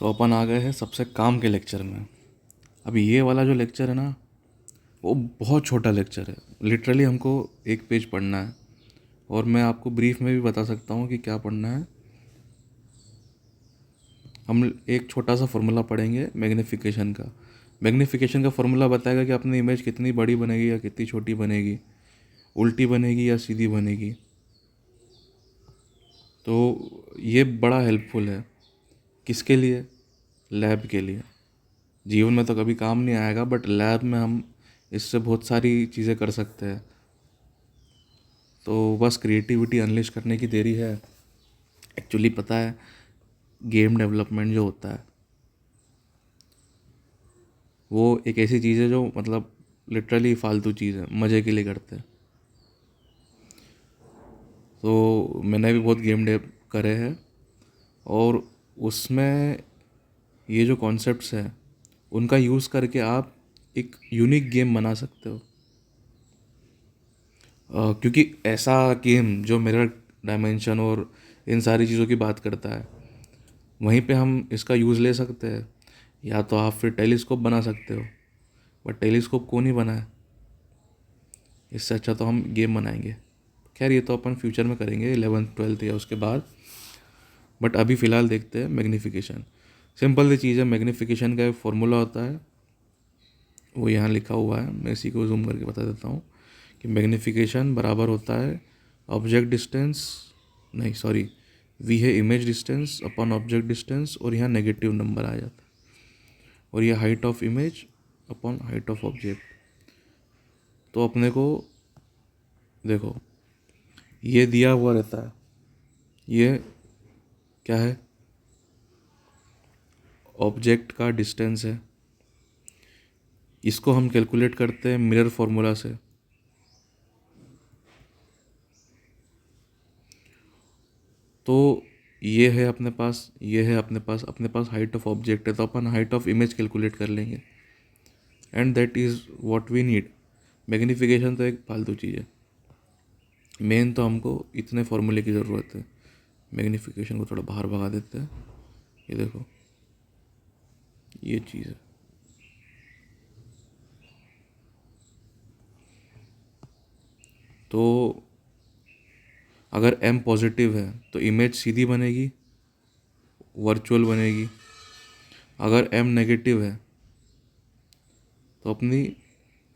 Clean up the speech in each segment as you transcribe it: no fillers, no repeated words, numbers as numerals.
तो अपन आ गए हैं सबसे काम के लेक्चर में। अभी ये वाला जो लेक्चर है ना, वो बहुत छोटा लेक्चर है। लिटरली हमको एक पेज पढ़ना है और मैं आपको ब्रीफ में भी बता सकता हूँ कि क्या पढ़ना है। हम एक छोटा सा फार्मूला पढ़ेंगे मैग्नीफिकेशन का। मैग्नीफिकेशन का फार्मूला बताएगा कि अपनी इमेज कितनी बड़ी बनेगी या कितनी छोटी बनेगी, उल्टी बनेगी या सीधी बनेगी। तो ये बड़ा हेल्पफुल है। किसके लिए? लैब के लिए। जीवन में तो कभी काम नहीं आएगा, बट लैब में हम इससे बहुत सारी चीज़ें कर सकते हैं। तो बस क्रिएटिविटी अनलिश करने की देरी है। एक्चुअली पता है, गेम डेवलपमेंट जो होता है वो एक ऐसी चीज़ है जो मतलब लिटरली फालतू चीज़ है, मज़े के लिए करते हैं। तो मैंने भी बहुत गेम डेव करे हैं और उसमें ये जो कॉन्सेप्ट्स हैं उनका यूज़ करके आप एक यूनिक गेम बना सकते हो। क्योंकि ऐसा गेम जो मिरर डायमेंशन और इन सारी चीज़ों की बात करता है, वहीं पे हम इसका यूज़ ले सकते हैं। या तो आप फिर टेलीस्कोप बना सकते हो, बट टेलीस्कोप कौन ही बना है? इससे अच्छा तो हम गेम बनाएंगे। खैर, ये तो अपन फ्यूचर में करेंगे 11th 12th या उसके बाद। बट अभी फ़िलहाल देखते हैं मैग्नीफिकेशन। सिंपल सी चीज़ है। मैग्नीफिकेशन का एक फॉर्मूला होता है, वो यहाँ लिखा हुआ है। मैं इसी को जूम करके बता देता हूँ कि मैग्नीफिकेशन बराबर होता है ऑब्जेक्ट डिस्टेंस, नहीं सॉरी, वी है image distance upon object distance, और यहाँ नेगेटिव नंबर आ जाता है, और ये height of image upon height of object. तो अपने को देखो, ये दिया हुआ रहता है, ये क्या है? ऑब्जेक्ट का डिस्टेंस है। इसको हम कैलकुलेट करते हैं मिरर फॉर्मूला से। तो ये है अपने पास, ये है अपने पास हाइट ऑफ ऑब्जेक्ट है, तो अपन हाइट ऑफ इमेज कैलकुलेट कर लेंगे, and that is what we need. Magnification तो एक फालतू चीज़ है। मेन तो हमको इतने फॉर्मूले की ज़रूरत है। मैग्नीफिकेशन को थोड़ा बाहर भगा देते हैं। ये देखो, ये चीज़ है। तो अगर m पॉजिटिव है तो इमेज सीधी बनेगी, वर्चुअल बनेगी। अगर m नेगेटिव है तो अपनी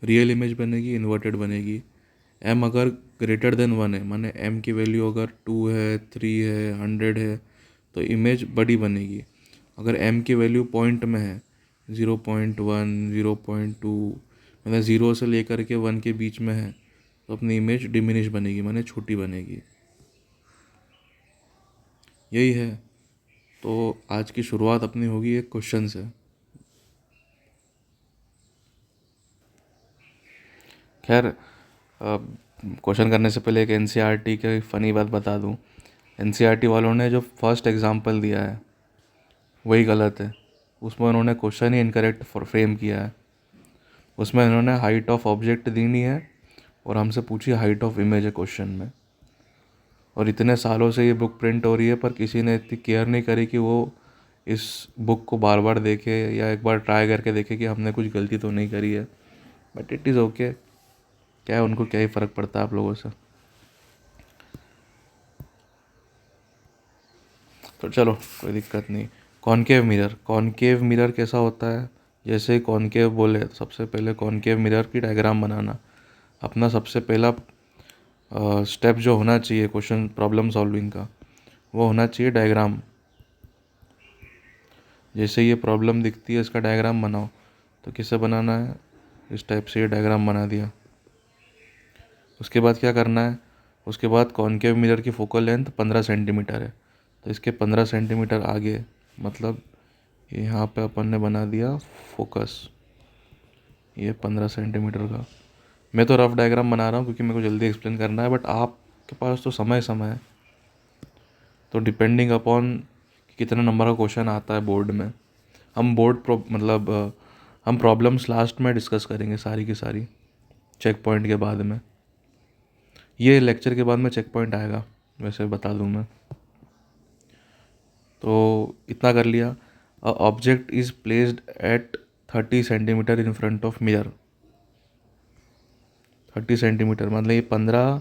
रियल इमेज बनेगी, इन्वर्टेड बनेगी। m अगर ग्रेटर देन 1 है, माने m की वैल्यू अगर 2 है, 3 है, 100 है, तो इमेज बड़ी बनेगी। अगर m की वैल्यू पॉइंट में है, 0.1, 0.2, मतलब 0 से लेकर के 1 के बीच में है, तो अपनी इमेज डिमिनिश बनेगी, माने छोटी बनेगी। यही है। तो आज की शुरुआत अपनी होगी एक क्वेश्चन से। खैर, क्वेश्चन करने से पहले एक एनसीईआरटी की फ़नी बात बता दूं। एनसीईआरटी वालों ने जो फर्स्ट एग्जांपल दिया है वही गलत है। उसमें उन्होंने क्वेश्चन ही इनकरेक्ट फ्रेम किया है। उसमें इन्होंने हाइट ऑफ ऑब्जेक्ट दी नहीं है और हमसे पूछी हाइट ऑफ इमेज है क्वेश्चन में। और इतने सालों से ये बुक प्रिंट हो रही है, पर किसी ने इतनी केयर नहीं करी कि वो इस बुक को बार बार देखे या एक बार ट्राई करके देखे कि हमने कुछ गलती तो नहीं करी है। But it is okay. क्या है, उनको क्या ही फ़र्क पड़ता है आप लोगों से। तो चलो, कोई दिक्कत नहीं। कॉनकेव मिरर कैसा होता है? जैसे कॉनकेव बोले तो सबसे पहले कॉनकेव मिरर की डायग्राम बनाना अपना सबसे पहला स्टेप जो होना चाहिए क्वेश्चन प्रॉब्लम सॉल्विंग का, वो होना चाहिए डायग्राम। जैसे ये प्रॉब्लम दिखती है, इसका डायग्राम बनाओ। तो किससे बनाना है? इस टाइप से ये डायग्राम बना दिया। उसके बाद क्या करना है? उसके बाद कॉनकेव मिरर की फोकल लेंथ 15 सेंटीमीटर है, तो इसके 15 सेंटीमीटर आगे, मतलब यहाँ पे अपन ने बना दिया फोकस, ये 15 सेंटीमीटर का। मैं तो रफ डायग्राम बना रहा हूँ क्योंकि मेरे को जल्दी एक्सप्लेन करना है, बट आपके पास तो समय है। तो डिपेंडिंग अपॉन कितना नंबर का क्वेश्चन आता है बोर्ड में, हम हम प्रॉब्लम्स लास्ट में डिस्कस करेंगे सारी की सारी, चेक पॉइंट के बाद में। ये लेक्चर के बाद में चेक पॉइंट आएगा, वैसे बता दूँ मैं। तो इतना कर लिया। A object is placed at 30 centimetre in front of mirror. 30 centimetre मतलब ये 15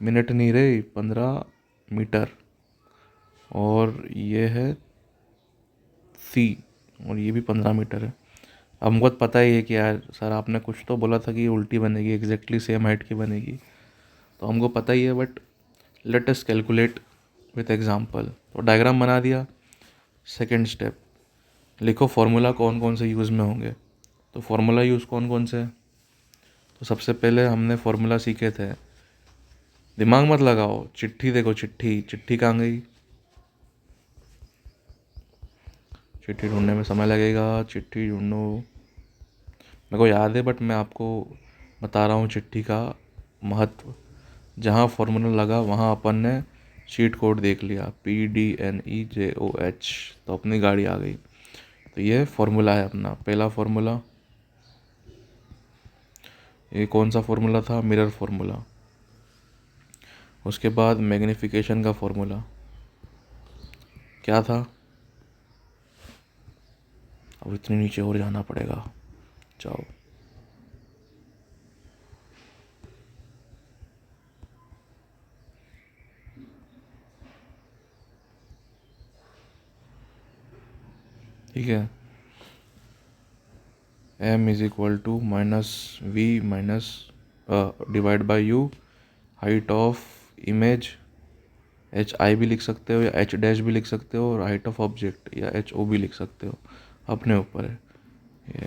मिनट नहीं रहे, 15 मीटर। और ये है सी, और ये भी 15 मीटर है। अब हमको तो पता ही है कि यार सर आपने कुछ तो बोला था कि ये उल्टी बनेगी, एग्जैक्टली सेम हाइट की बनेगी, तो हमको पता ही है। But let us calculate with example. तो डायग्राम बना दिया। सेकंड स्टेप, लिखो फॉर्मूला कौन कौन से यूज़ में होंगे। तो फॉर्मूला यूज़ कौन कौन से हैं? तो सबसे पहले हमने फॉर्मूला सीखे थे, दिमाग मत लगाओ, चिट्ठी देखो, चिट्ठी चिट्ठी कहाँ गई? चिट्ठी ढूंढने में समय लगेगा, चिट्ठी ढूंढो। मेरे को याद है बट मैं आपको बता रहा हूँ चिट्ठी का महत्व। जहाँ फॉर्मूला लगा वहाँ अपन ने शीट कोड देख लिया, PDNEJOH, तो अपनी गाड़ी आ गई। तो ये फॉर्मूला है अपना पहला फॉर्मूला। ये कौन सा फॉर्मूला था? Mirror formula. उसके बाद मैग्नीफिकेशन का फॉर्मूला क्या था? अब इतनी नीचे और जाना पड़ेगा, जाओ। ठीक है, m is equal to -v minus divide by u, height of image HI भी लिख सकते हो या H' भी लिख सकते हो, और हाइट ऑफ ऑब्जेक्ट या HO भी लिख सकते हो, अपने ऊपर है।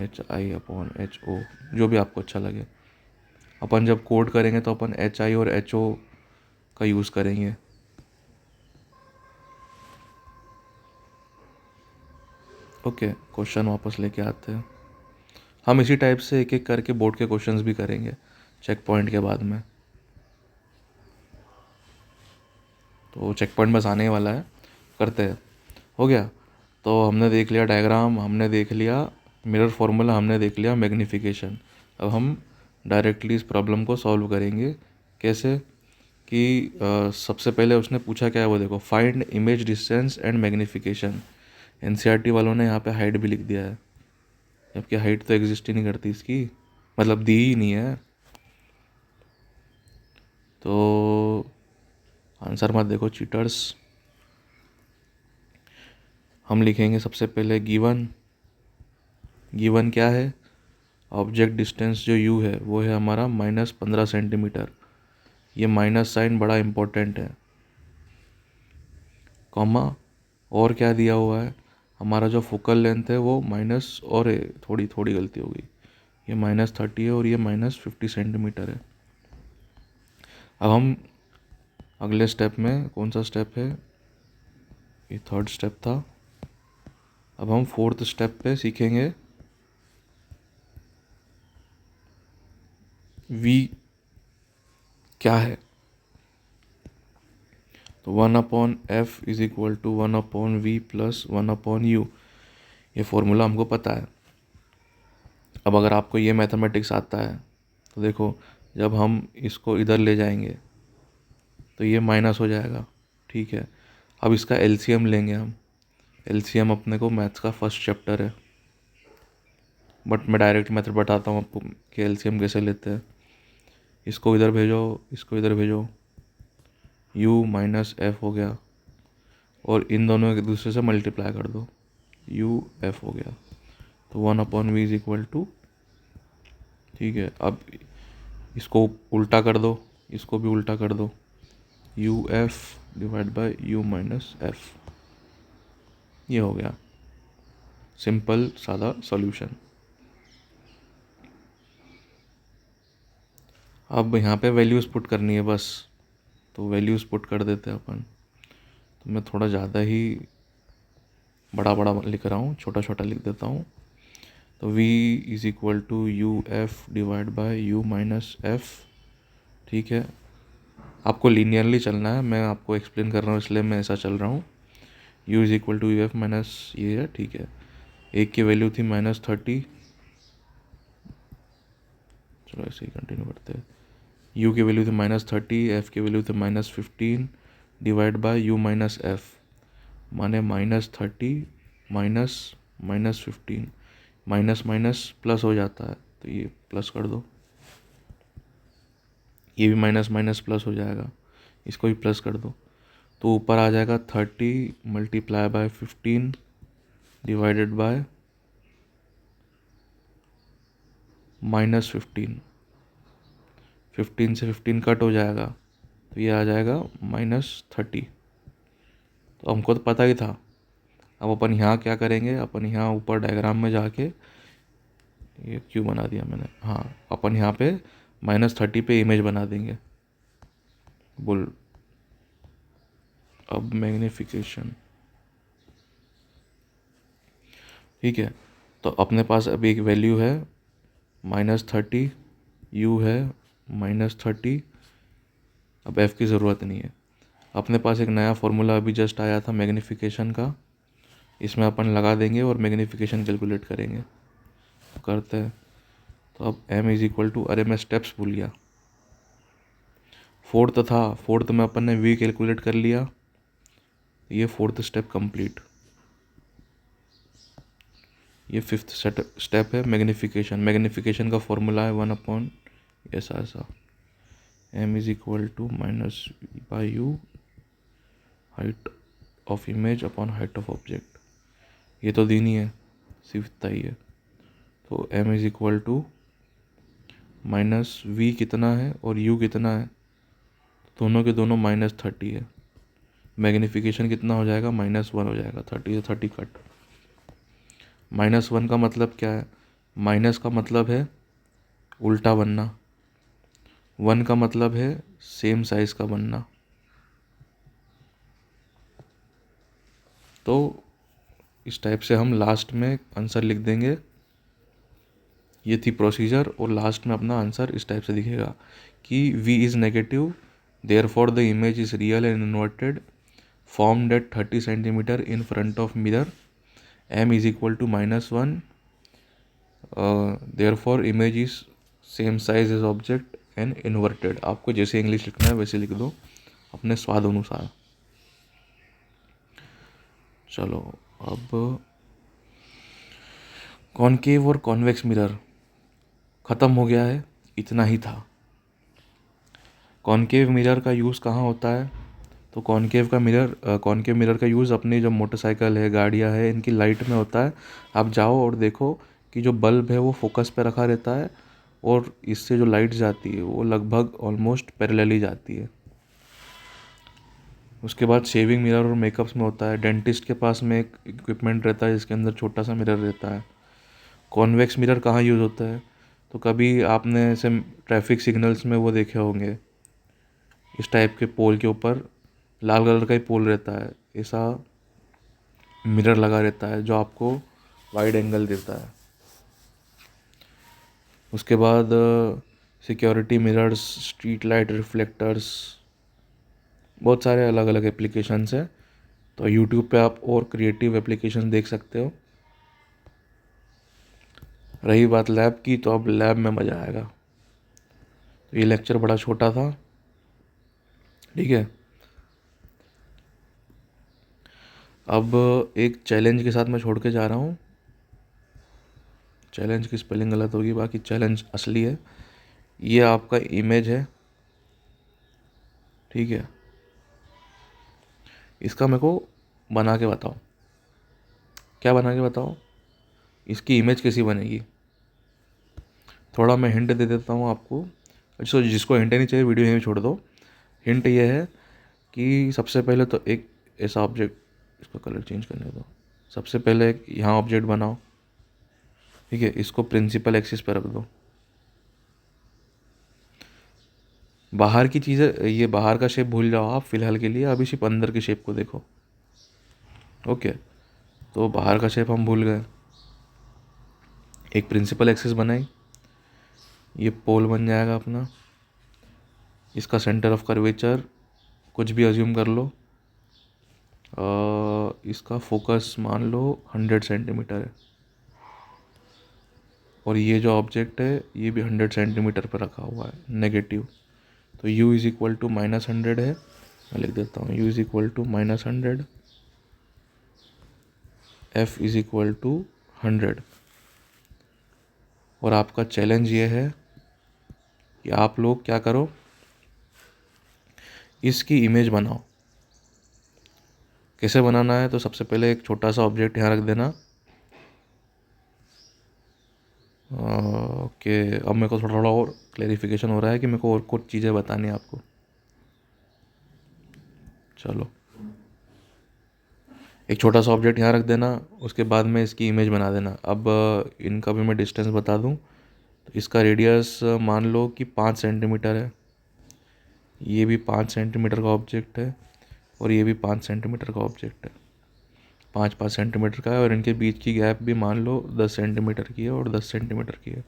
HI/HO जो भी आपको अच्छा लगे। अपन जब कोड करेंगे तो अपन HI और HO का यूज़ करेंगे। ओके, क्वेश्चन वापस लेके आते हैं। हम इसी टाइप से एक एक करके बोर्ड के क्वेश्चंस भी करेंगे चेक पॉइंट के बाद में। तो चेक पॉइंट बस आने वाला है, करते हैं। हो गया। तो हमने देख लिया डायग्राम, हमने देख लिया मिरर फॉर्मूला, हमने देख लिया मैग्नीफिकेशन। अब हम डायरेक्टली इस प्रॉब्लम को सॉल्व करेंगे। कैसे? कि सबसे पहले उसने पूछा क्या है वो देखो, find image distance and magnification. NCERT वालों ने यहाँ पे हाइट भी लिख दिया है, जबकि हाइट तो एग्जिस्ट ही नहीं करती इसकी, मतलब दी ही नहीं है। तो आंसर मत देखो चीटर्स। हम लिखेंगे सबसे पहले गिवन। गिवन क्या है? ऑब्जेक्ट डिस्टेंस जो u है वो है हमारा -15 सेंटीमीटर। ये माइनस साइन बड़ा इम्पोर्टेंट है। कॉमा, और क्या दिया हुआ है? हमारा जो फोकल लेंथ है वो माइनस, और थोड़ी थोड़ी गलती हो गई, ये -30 है और ये -50 सेंटीमीटर है। अब हम अगले स्टेप में, कौन सा स्टेप है? ये थर्ड स्टेप था। अब हम फोर्थ स्टेप पे सीखेंगे v क्या है। तो 1/f is equal to 1/v plus 1/u, ये फॉर्मूला हमको पता है। अब अगर आपको ये मैथमेटिक्स आता है तो देखो, जब हम इसको इधर ले जाएंगे तो ये माइनस हो जाएगा। ठीक है, अब इसका LCM लेंगे हम। LCM अपने को मैथ्स का फर्स्ट चैप्टर है, बट मैं डायरेक्ट मेथड बताता हूँ आपको कि LCM कैसे लेते हैं। इसको इधर भेजो, इसको इधर भेजो, u माइनस f हो गया, और इन दोनों एक दूसरे से मल्टीप्लाई कर दो, UF हो गया। तो 1/v इज इक्वल टू, ठीक है, अब इसको उल्टा कर दो, इसको भी उल्टा कर दो, UF divide by u minus f। ये हो गया सिंपल सादा सॉल्यूशन। अब यहाँ पे वैल्यूज़ पुट करनी है बस, तो वैल्यूज़ पुट कर देते हैं अपन। तो मैं थोड़ा ज़्यादा ही बड़ा बड़ा लिख रहा हूँ, छोटा छोटा लिख देता हूँ। तो v is equal to UF divide by u minus f। ठीक है, आपको लीनियरली चलना है, मैं आपको एक्सप्लेन कर रहा हूँ इसलिए मैं ऐसा चल रहा हूँ। u is equal to UF minus ये है। ठीक है, एक की वैल्यू थी -30, चलो ऐसे ही कंटिन्यू करते हैं। u की वैल्यू थी -30, f की वैल्यू थी -15 divide by u minus f, माने -30 माइनस -15, माइनस माइनस प्लस हो जाता है, तो ये प्लस कर दो, ये भी माइनस माइनस प्लस हो जाएगा, इसको भी प्लस कर दो, तो ऊपर आ जाएगा 30 मल्टीप्लाई बाय 15 डिवाइडेड बाय -15, 15 से 15 कट हो जाएगा, तो ये आ जाएगा -30। तो हमको तो पता ही था। अब अपन यहाँ क्या करेंगे, अपन यहाँ ऊपर डायग्राम में जाके, ये क्यों बना दिया मैंने, हाँ अपन यहाँ पे -30 पे इमेज बना देंगे। बोल, अब मैग्नीफिकेशन, ठीक है। तो अपने पास अभी एक वैल्यू है -30, u है -30, अब f की ज़रूरत नहीं है। अपने पास एक नया फॉर्मूला अभी जस्ट आया था मैग्नीफिकेशन का, इसमें अपन लगा देंगे और मैग्नीफिकेशन कैलकुलेट करेंगे। तो करते हैं। तो अब m इज इक्वल टू, अरे मैं स्टेप्स भूल गया, फोर्थ था, फोर्थ में अपन ने v कैलकुलेट कर लिया, ये फोर्थ स्टेप कंप्लीट। ये फिफ्थ स्टेप है मैग्नीफिकेशन। मैग्नीफिकेशन का फॉर्मूला है 1/, ऐसा m is equal to minus by u height of image upon height of object. ये तो दी नहीं है, सिर्फ इतना ही है। तो m is equal to minus v कितना है और u कितना है, दोनों के दोनों -30 है। मैग्नीफिकेशन कितना हो जाएगा, -1 हो जाएगा, 30 से 30 कट। -1 का मतलब क्या है, माइनस का मतलब है उल्टा बनना, 1 का मतलब है सेम साइज का बनना। तो इस टाइप से हम लास्ट में आंसर लिख देंगे। ये थी प्रोसीजर, और लास्ट में अपना आंसर इस टाइप से दिखेगा कि v is negative, therefore the image is real and inverted, formed at 30 centimeter in front of mirror, m is equal to -1, therefore image is same size as object and inverted। आपको जैसे English लिखना है वैसे लिख दो अपने स्वाद अनुसार। चलो, अब कॉनकेव और कॉन्वेक्स मिरर ख़त्म हो गया है, इतना ही था। कॉनकेव मिरर का यूज़ कहाँ होता है, तो कॉनकेव मिरर का यूज़ अपनी जो मोटरसाइकिल है, गाड़ियाँ है, इनकी लाइट में होता है। आप जाओ और देखो कि जो बल्ब है वो फोकस पे रखा रहता है, और इससे जो लाइट जाती है वो लगभग ऑलमोस्ट पैरेलली जाती है। उसके बाद शेविंग मिरर और मेकअप्स में होता है। डेंटिस्ट के पास में एक इक्विपमेंट रहता है जिसके अंदर छोटा सा मिरर रहता है। कॉन्वेक्स मिरर कहाँ यूज़ होता है, तो कभी आपने ऐसे ट्रैफिक सिग्नल्स में वो देखे होंगे, इस टाइप के पोल के ऊपर लाल कलर का ही पोल रहता है, ऐसा मिरर लगा रहता है जो आपको वाइड एंगल देता है। उसके बाद security mirrors, street light reflectors, बहुत सारे अलग अलग एप्लीकेशंस हैं। तो यूट्यूब पे आप और क्रिएटिव एप्लीकेशन देख सकते हो। रही बात लैब की, तो अब लैब में मज़ा आएगा। तो ये लेक्चर बड़ा छोटा था, ठीक है। अब एक चैलेंज के साथ मैं छोड़ के जा रहा हूँ। चैलेंज की स्पेलिंग गलत होगी, बाकी चैलेंज असली है। ये आपका इमेज है, ठीक है। इसका मेरे को बना के बताओ, क्या बना के बताओ, इसकी इमेज कैसी बनेगी। थोड़ा मैं हिंट दे देता हूँ आपको। अच्छा, जिसको हिंट नहीं चाहिए वीडियो यहीं छोड़ दो। हिंट ये है कि सबसे पहले तो एक ऐसा ऑब्जेक्ट, इसका कलर चेंज करने दो। सबसे पहले एक यहाँ ऑब्जेक्ट बनाओ, ठीक है। इसको प्रिंसिपल एक्सिस पर रख दो। बाहर की चीज़ें, ये बाहर का शेप भूल जाओ आप फिलहाल के लिए, अभी सिर्फ अंदर की शेप को देखो, ओके। तो बाहर का शेप हम भूल गए। एक प्रिंसिपल एक्सिस बनाई, ये पोल बन जाएगा अपना। इसका सेंटर ऑफ कर्वेचर कुछ भी अज्यूम कर लो। इसका फोकस मान लो 100 सेंटीमीटर है, और ये जो ऑब्जेक्ट है ये भी 100 सेंटीमीटर पर रखा हुआ है, नेगेटिव। तो u इज़ इक्वल टू -100 है, मैं लिख देता हूँ u is equal to -100, f is equal to 100। और आपका चैलेंज ये है कि आप लोग क्या करो, इसकी इमेज बनाओ। कैसे बनाना है, तो सबसे पहले एक छोटा सा ऑब्जेक्ट यहाँ रख देना। ओके, अब मेरे को थोड़ा थोड़ा और क्लेरिफिकेशन हो रहा है कि मेरे को और कुछ चीज़ें बतानी है आपको। चलो, एक छोटा सा ऑब्जेक्ट यहाँ रख देना, उसके बाद में इसकी इमेज बना देना। अब इनका भी मैं डिस्टेंस बता दूँ, तो इसका रेडियस मान लो कि 5 सेंटीमीटर है। ये भी 5 सेंटीमीटर का ऑब्जेक्ट है और ये भी 5 सेंटीमीटर का ऑब्जेक्ट है। 5-5 सेंटीमीटर का है, और इनके बीच की गैप भी मान लो 10 सेंटीमीटर की है और 10 सेंटीमीटर की है।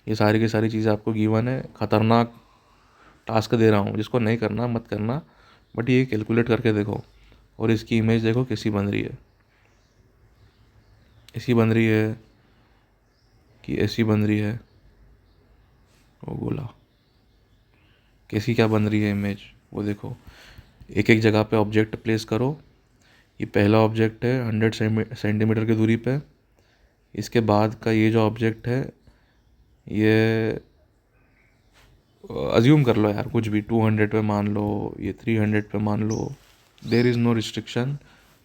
ये सारी की सारी चीज़ें आपको गिवन है। ख़तरनाक टास्क दे रहा हूँ, जिसको नहीं करना मत करना, बट ये कैलकुलेट करके देखो। और इसकी इमेज देखो कैसी बन रही है। ऐसी बन रही है कि ऐसी बन रही है, वो बोला कैसी क्या बन रही है इमेज, वो देखो। एक एक जगह पे ऑब्जेक्ट प्लेस करो। ये पहला ऑब्जेक्ट है 100 सेंटीमीटर की दूरी पे। इसके बाद का ये जो ऑब्जेक्ट है, ये अज्यूम कर लो यार कुछ भी, 200 पे मान लो, ये 300 पे मान लो। There is no restriction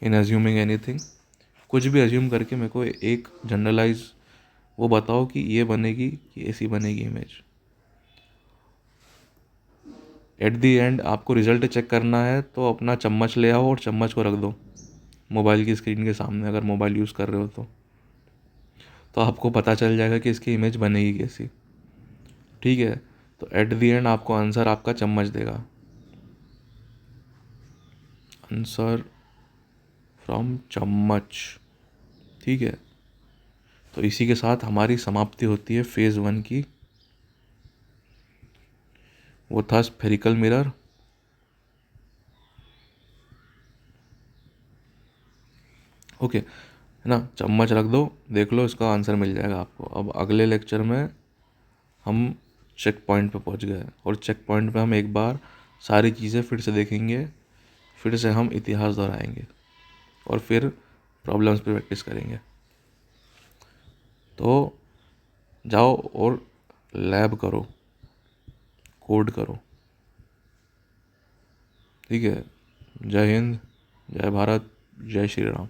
in assuming anything. कुछ भी अज्यूम करके मेरे को एक जनरलाइज वो बताओ कि ये बनेगी कि ऐसी बनेगी इमेज। एट दी एंड आपको रिजल्ट चेक करना है तो अपना चम्मच ले आओ और चम्मच को रख दो मोबाइल की स्क्रीन के सामने, अगर मोबाइल यूज़ कर रहे हो तो आपको पता चल जाएगा कि इसकी इमेज बनेगी कैसी। ठीक है, तो एट दी एंड आपको आंसर आपका चम्मच देगा। आंसर फ्रॉम चम्मच। ठीक है, तो इसी के साथ हमारी समाप्ति होती है फेज़ 1 की। वो था स्फेरिकल मिरर। ओके, है ना, चम्मच रख दो, देख लो, इसका आंसर मिल जाएगा आपको। अब अगले लेक्चर में हम चेक पॉइंट पे पहुंच गए, और चेक पॉइंट पे हम एक बार सारी चीज़ें फिर से देखेंगे, फिर से हम इतिहास दोहराएंगे और फिर प्रॉब्लम्स पे प्रैक्टिस करेंगे। तो जाओ और लैब करो, कोड करो। ठीक है, जय हिंद, जय भारत, जय श्री राम।